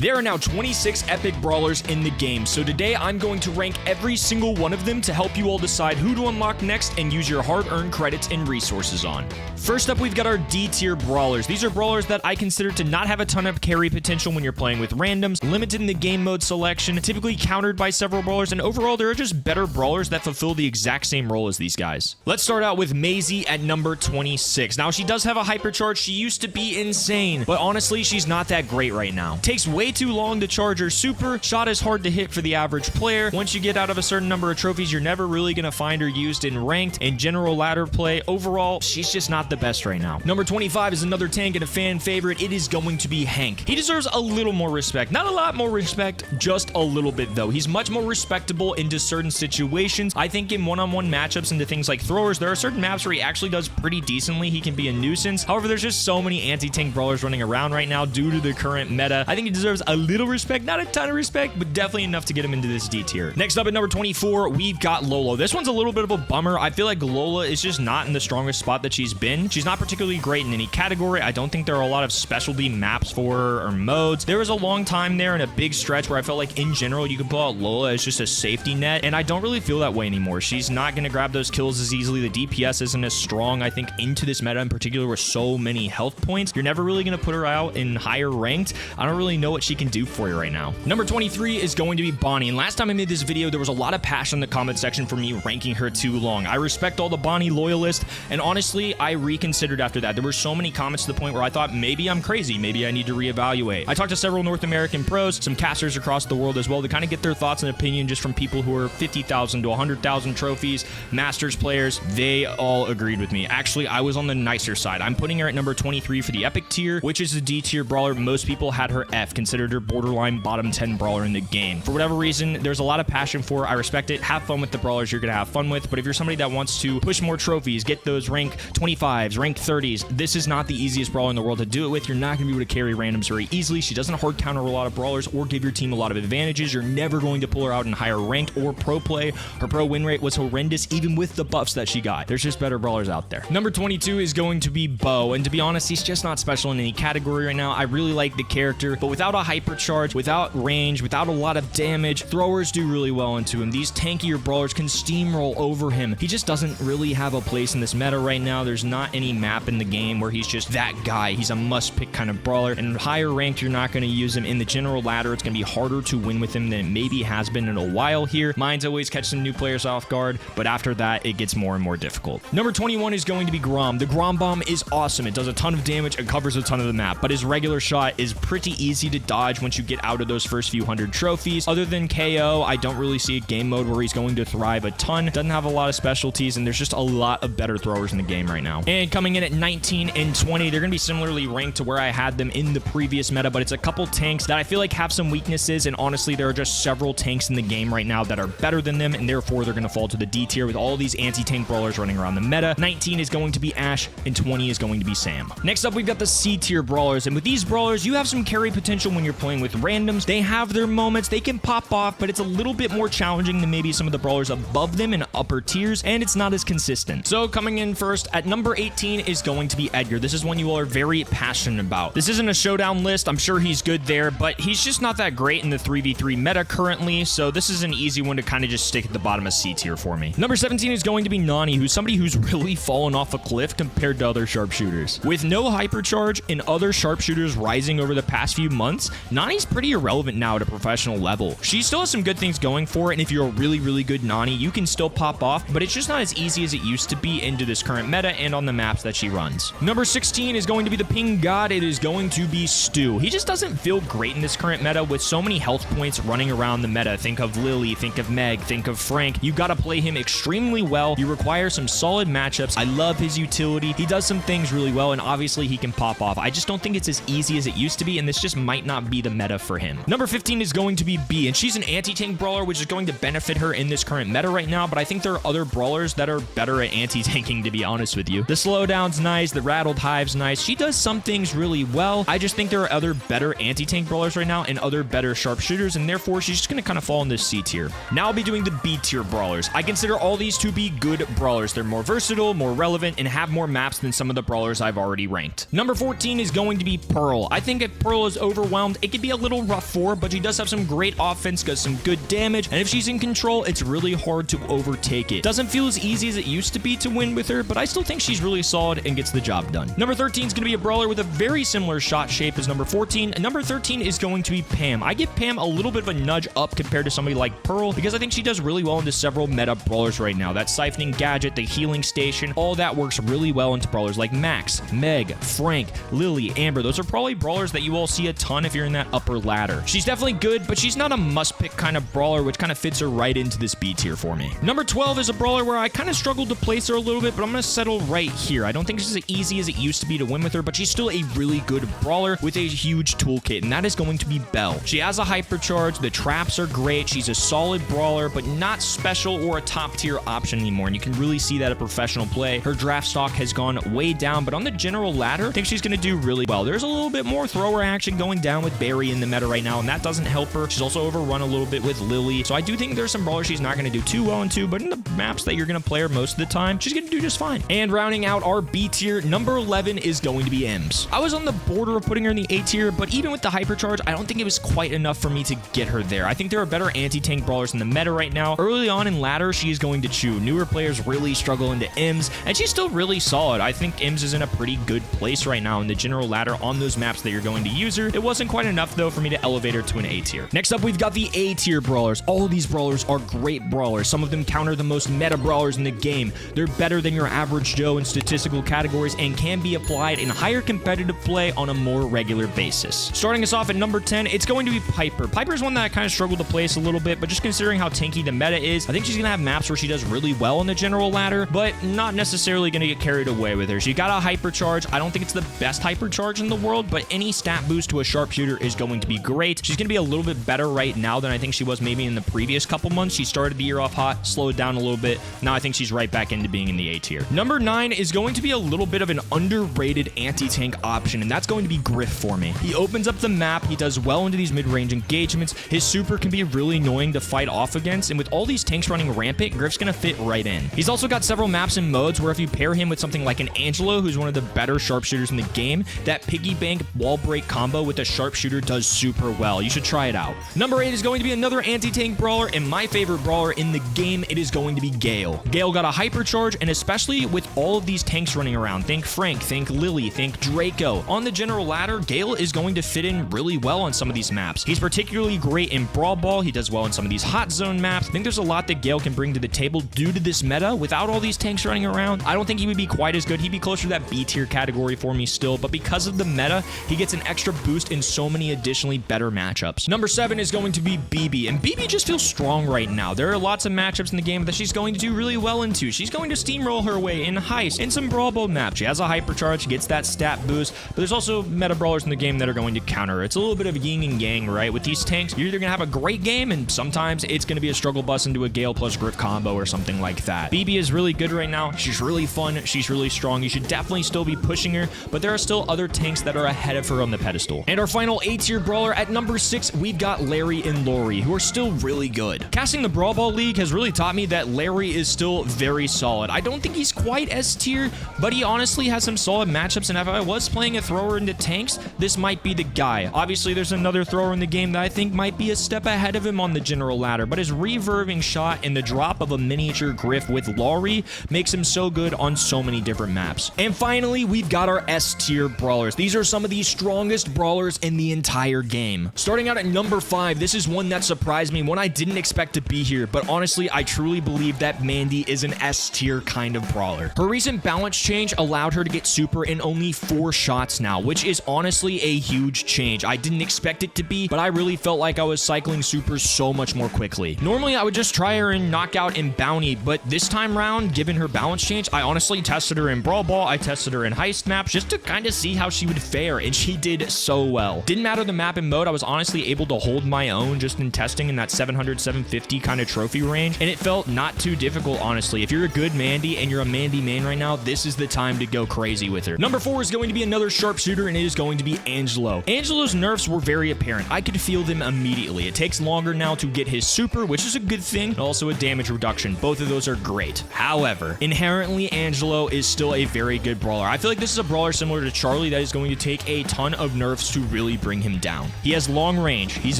There are now 26 epic brawlers in the game, so today I'm going to rank every single one of them to help you all decide who to unlock next and use your hard-earned credits and resources on. First up, we've got our D tier brawlers. These are brawlers that I consider to not have a ton of carry potential when you're playing with randoms, limited in the game mode selection, typically countered by several brawlers, and overall there are just better brawlers that fulfill the exact same role as these guys. Let's start out with Maisie at number 26. Now, she does have a hypercharge. She used to be insane, but honestly, she's not that great right now. Takes way too long to charge her super. Shot is hard to hit for the average player. Once you get out of a certain number of trophies, you're never really going to find her used in ranked and general ladder play. Overall, she's just not the best right now. Number 25 is another tank and a fan favorite. It is going to be Hank. He deserves a little more respect. Not a lot more respect, just a little bit though. He's much more respectable into certain situations. I think in one-on-one matchups into things like throwers, there are certain maps where he actually does pretty decently. He can be a nuisance. However, there's just so many anti-tank brawlers running around right now due to the current meta. I think he deserves a little respect, not a ton of respect, but definitely enough to get him into this D tier. Next up at number 24, we've got Lola. This one's a little bit of a bummer. I feel like Lola is just not in the strongest spot that she's been. She's not particularly great in any category. I don't think there are a lot of specialty maps for her or modes. There was a long time there and a big stretch where I felt like in general you could pull out Lola as just a safety net, and I don't really feel that way anymore. She's not going to grab those kills as easily. The DPS isn't as strong, I think, into this meta in particular with so many health points. You're never really going to put her out in higher ranked. I don't really know what she can do for you right now. Number 23 is going to be Bonnie, and last time I made this video, there was a lot of passion in the comment section for me ranking her too long. I respect all the Bonnie loyalists, and honestly, I reconsidered after that. There were so many comments to the point where I thought maybe I'm crazy, maybe I need to reevaluate. I talked to several North American pros, some casters across the world as well, to kind of get their thoughts and opinion just from people who are 50,000 to 100,000 trophies, Masters players. They all agreed with me. Actually, I was on the nicer side. I'm putting her at number 23 for the Epic tier, which is a D tier brawler. Most people had her F, considered her borderline bottom 10 brawler in the game. For whatever reason, there's a lot of passion for her. I respect it. Have fun with the brawlers you're going to have fun with, but if you're somebody that wants to push more trophies, get those rank 25s, rank 30s, this is not the easiest brawler in the world to do it with. You're not going to be able to carry randoms very easily. She doesn't hard counter a lot of brawlers or give your team a lot of advantages. You're never going to pull her out in higher ranked or pro play. Her pro win rate was horrendous even with the buffs that she got. There's just better brawlers out there. Number 22 is going to be Bo, and to be honest, he's just not special in any category right now. I really like the character, but without a hypercharge, without range, without a lot of damage, throwers do really well into him. These tankier brawlers can steamroll over him. He just doesn't really have a place in this meta right now. There's not any map in the game where he's just that guy. He's a must-pick kind of brawler, and higher ranked, you're not going to use him. In the general ladder, it's going to be harder to win with him than it maybe has been in a while here. Mines always catch some new players off guard, but after that, it gets more and more difficult. Number 21 is going to be Grom. The Grom bomb is awesome. It does a ton of damage and covers a ton of the map, but his regular shot is pretty easy to dodge once you get out of those first few hundred trophies. Other than KO, I don't really see a game mode where he's going to thrive a ton. Doesn't have a lot of specialties, and there's just a lot of better throwers in the game right now. And coming in at 19 and 20, they're going to be similarly ranked to where I had them in the previous meta, but it's a couple tanks that I feel like have some weaknesses, and honestly, there are just several tanks in the game right now that are better than them, and therefore they're going to fall to the D tier with all these anti-tank brawlers running around the meta. 19 is going to be Ash, and 20 is going to be Sam. Next up, we've got the C tier brawlers, and with these brawlers, you have some carry potential when you're playing with randoms. They have their moments, they can pop off, but it's a little bit more challenging than maybe some of the brawlers above them in upper tiers, and it's not as consistent. So coming in first at number 18 is going to be Edgar. This is one you all are very passionate about. This isn't a showdown list. I'm sure he's good there, but he's just not that great in the 3v3 meta currently, so this is an easy one to kind of just stick at the bottom of C tier for me. Number 17 is going to be Nani, who's somebody who's really fallen off a cliff compared to other sharpshooters. With no hypercharge and other sharpshooters rising over the past few months, Nani's pretty irrelevant now at a professional level. She still has some good things going for it, and if you're a really, really good Nani, you can still pop off, but it's just not as easy as it used to be into this current meta and on the maps that she runs. Number 16 is going to be the ping god. It is going to be Stu. He just doesn't feel great in this current meta with so many health points running around the meta. Think of Lily, think of Meg, think of Frank. You got to play him extremely well. You require some solid matchups. I love his utility. He does some things really well, and obviously he can pop off. I just don't think it's as easy as it used to be, and this just might not be the meta for him. Number 15 is going to be B, and she's an anti-tank brawler, which is going to benefit her in this current meta right now, but I think there are other brawlers that are better at anti-tanking, to be honest with you. The slowdown's nice, the rattled hive's nice. She does some things really well. I just think there are other better anti-tank brawlers right now and other better sharpshooters, and therefore she's just going to kind of fall in this C tier. Now I'll be doing the B tier brawlers. I consider all these to be good brawlers. They're more versatile, more relevant, and have more maps than some of the brawlers I've already ranked. Number 14 is going to be Pearl. I think if Pearl is overwhelmed ground, it could be a little rough for her, but she does have some great offense, does some good damage, and if she's in control, it's really hard to overtake it. Doesn't feel as easy as it used to be to win with her, but I still think she's really solid and gets the job done. Number 13 is going to be a brawler with a very similar shot shape as number 14, and number 13 is going to be Pam. I give Pam a little bit of a nudge up compared to somebody like Pearl because I think she does really well into several meta brawlers right now. That siphoning gadget, the healing station, all that works really well into brawlers like Max, Meg, Frank, Lily, Amber. Those are probably brawlers that you all see a ton if you're in that upper ladder. She's definitely good, but she's not a must-pick kind of brawler, which kind of fits her right into this B tier for me. Number 12 is a brawler where I kind of struggled to place her a little bit, but I'm going to settle right here. I don't think she's as easy as it used to be to win with her, but she's still a really good brawler with a huge toolkit, and that is going to be Belle. She has a hypercharge, the traps are great, she's a solid brawler, but not special or a top tier option anymore, and you can really see that at professional play. Her draft stock has gone way down, but on the general ladder, I think she's going to do really well. There's a little bit more thrower action going down with Barry in the meta right now, and that doesn't help her. She's also overrun a little bit with Lily, so I do think there's some brawlers she's not going to do too well into, but in the maps that you're going to play her most of the time, she's going to do just fine. And rounding out our B tier, number 11 is going to be Ems. I was on the border of putting her in the A tier, but even with the hypercharge, I don't think it was quite enough for me to get her there. I think there are better anti-tank brawlers in the meta right now. Early on in ladder, she is going to chew. Newer players really struggle into Ems, and she's still really solid. I think Ems is in a pretty good place right now in the general ladder on those maps that you're going to use her. It wasn't quite enough, though, for me to elevate her to an A tier. Next up, we've got the A tier brawlers. All of these brawlers are great brawlers. Some of them counter the most meta brawlers in the game. They're better than your average Joe in statistical categories and can be applied in higher competitive play on a more regular basis. Starting us off at number 10, it's going to be Piper. Piper's one that I kind of struggled to place a little bit, but just considering how tanky the meta is, I think she's going to have maps where she does really well in the general ladder, but not necessarily going to get carried away with her. She got a hypercharge. I don't think it's the best hypercharge in the world, but any stat boost to a sharpshooter is going to be great. She's going to be a little bit better right now than I think she was maybe in the previous couple months. She started the year off hot, slowed down a little bit. Now I think she's right back into being in the A tier. Number 9 is going to be a little bit of an underrated anti-tank option, and that's going to be Griff for me. He opens up the map. He does well into these mid-range engagements. His super can be really annoying to fight off against, and with all these tanks running rampant, Griff's going to fit right in. He's also got several maps and modes where if you pair him with something like an Angelo, who's one of the better sharpshooters in the game, that piggy bank wall break combo with a sharpshooter does super well. You should try it out. Number 8 is going to be another anti-tank brawler, and my favorite brawler in the game, it is going to be Gale. Gale got a hypercharge, and especially with all of these tanks running around, think Frank, think Lily, think Draco. On the general ladder, Gale is going to fit in really well on some of these maps. He's particularly great in Brawl Ball. He does well in some of these hot zone maps. I think there's a lot that Gale can bring to the table due to this meta. Without all these tanks running around, I don't think he would be quite as good. He'd be closer to that B tier category for me still, but because of the meta, he gets an extra boost in so many additionally better matchups. Number 7 is going to be BB, and BB just feels strong right now. There are lots of matchups in the game that she's going to do really well into. She's going to steamroll her way in Heist, in some Brawl Ball maps. She has a hypercharge, gets that stat boost, but there's also meta brawlers in the game that are going to counter her. It's a little bit of yin and yang, right? With these tanks, you're either going to have a great game, and sometimes it's going to be a struggle bus into a Gale plus Griff combo or something like that. BB is really good right now. She's really fun. She's really strong. You should definitely still be pushing her, but there are still other tanks that are ahead of her on the pedestal. And our final A tier brawler at number 6, we've got Larry and Lori, who are still really good. Casting the Brawl Ball League has really taught me that Larry is still very solid. I don't think he's quite S tier, but he honestly has some solid matchups, and if I was playing a thrower into tanks, this might be the guy. Obviously, there's another thrower in the game that I think might be a step ahead of him on the general ladder, but his reverbing shot and the drop of a miniature Griff with Lori makes him so good on so many different maps. And finally, we've got our S tier brawlers. These are some of the strongest brawlers in the entire game. Starting out at number 5, this is one that surprised me, one I didn't expect to be here, but honestly, I truly believe that Mandy is an S tier kind of brawler. Her recent balance change allowed her to get super in only 4 shots now, which is honestly a huge change. I didn't expect it to be, but I really felt like I was cycling supers so much more quickly. Normally, I would just try her in Knockout and Bounty, but this time round, given her balance change, I honestly tested her in Brawl Ball, I tested her in Heist maps, just to kind of see how she would fare, and she did so well. Didn't matter the map and mode, I was honestly able to hold my own just in testing in that 700, 750 kind of trophy range, and it felt not too difficult, honestly. If you're a good Mandy and you're a Mandy main right now, this is the time to go crazy with her. Number 4 is going to be another sharpshooter, and it is going to be Angelo. Angelo's nerfs were very apparent. I could feel them immediately. It takes longer now to get his super, which is a good thing, and also a damage reduction. Both of those are great. However, inherently, Angelo is still a very good brawler. I feel like this is a brawler similar to Charlie that is going to take a ton of nerfs to really bring him down. He has long range. He's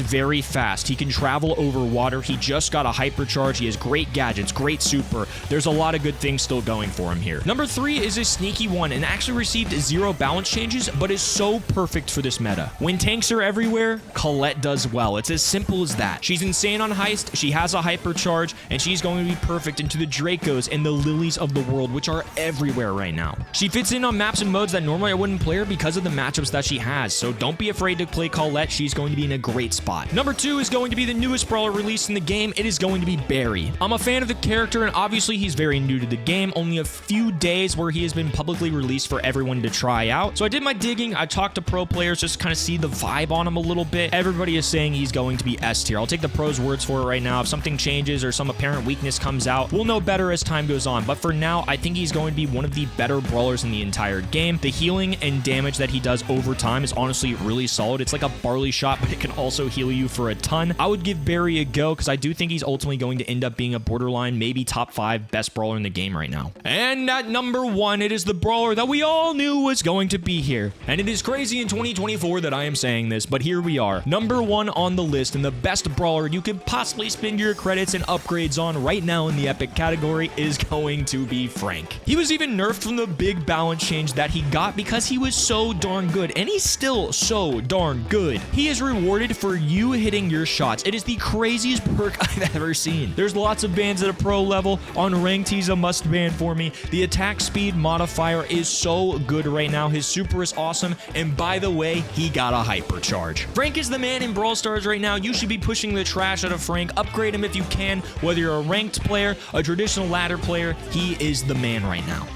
very fast. He can travel over water. He just got a hypercharge. He has great gadgets, great super. There's a lot of good things still going for him here. Number 3 is a sneaky one and actually received 0 balance changes, but is so perfect for this meta. When tanks are everywhere, Colette does well. It's as simple as that. She's insane on heist. She has a hypercharge, and she's going to be perfect into the Dracos and the Lilies of the world, which are everywhere right now. She fits in on maps and modes that normally I wouldn't play her because of the matchups that she has, so don't be afraid to play Colette. She's going to be in a great spot. Number 2 is going to be the newest brawler released in the game. It is going to be Barry. I'm a fan of the character, and obviously he's very new to the game. Only a few days where he has been publicly released for everyone to try out. So I did my digging. I talked to pro players just to kind of see the vibe on him a little bit. Everybody is saying he's going to be S tier. I'll take the pros' words for it right now. If something changes or some apparent weakness comes out, we'll know better as time goes on. But for now, I think he's going to be one of the better brawlers in the entire game. The healing and damage that he does over time is honestly really solid. It's like a barley shot, but it can also heal you for a ton. I would give Barry a go because I do think he's ultimately going to end up being a borderline, maybe top 5 best brawler in the game right now. And at number 1, it is the brawler that we all knew was going to be here. And it is crazy in 2024 that I am saying this, but here we are. Number 1 on the list, and the best brawler you could possibly spend your credits and upgrades on right now in the epic category is going to be Frank. He was even nerfed from the big balance change that he got because he was so darn good, and he's still so darn good. He is rewarded for you hitting your shots. It is the craziest perk I've ever seen. There's lots of bans at a pro level. On ranked, he's a must ban for me. The attack speed modifier is so good right now. His super is awesome, and by the way, he got a hypercharge. Frank is the man in Brawl Stars right now. You should be pushing the trash out of Frank. Upgrade him if you can, whether you're a ranked player, a traditional ladder player. He is the man right now.